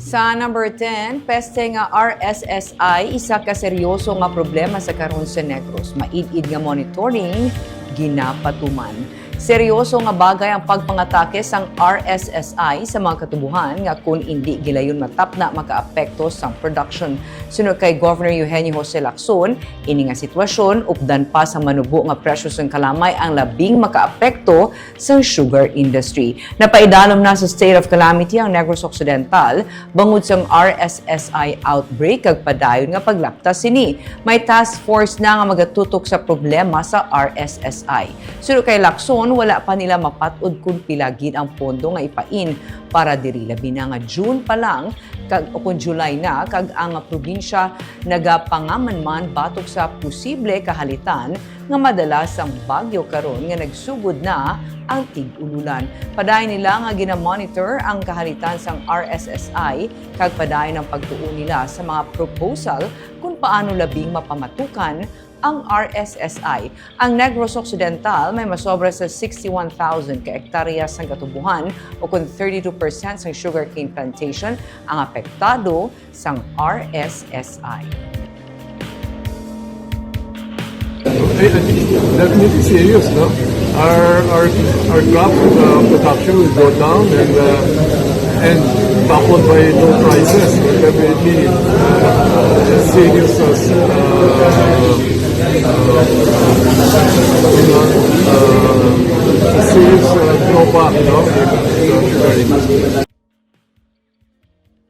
Sa number 10, peste nga RSSI, isa ka seryoso nga problema sa karon sa Negros. Maid-id nga monitoring, ginapatuman. Seryoso nga bagay ang pagpangatake sang RSSI sa mga katubuhan nga kung hindi gilayon matapna makaapekto sang production. Sunod kay Governor Eugenio Jose Lacson, ini nga sitwasyon updan pa sa manubo nga presyo sang kalamay ang labing makaapekto sang sugar industry. Napaidalom na sa state of calamity ang Negros Occidental bangod sang RSSI outbreak kag padayon nga paglaktas sini. May task force na nga magatutok sa problema sa RSSI. Sunod kay Lacson, wala pa nila mapatud kung pilagin ang pondo nga ipain para diri labi na nga June pa lang kag o kung July na kag ang probinsya nagapangamanman batok sa posible kahalitan nga madalas ang bagyo karon nga nagsugod na ang tig-ululan. Padayon nila nga ginamonitor ang kahalitan sang RSSI kag padayon ang pagtuon nila sa mga proposal kung paano labing mapamatukan ang RSSI. Ang Negros Occidental may masobra sa 61,000 ka-ektarya sang katubuhan o kung 32% sang sugarcane plantation ang apektado sang RSSI. I think definitely serious, no? Our crop production will go down and coupled by low prices will definitely serious serious drawback, no? In the sugar industry.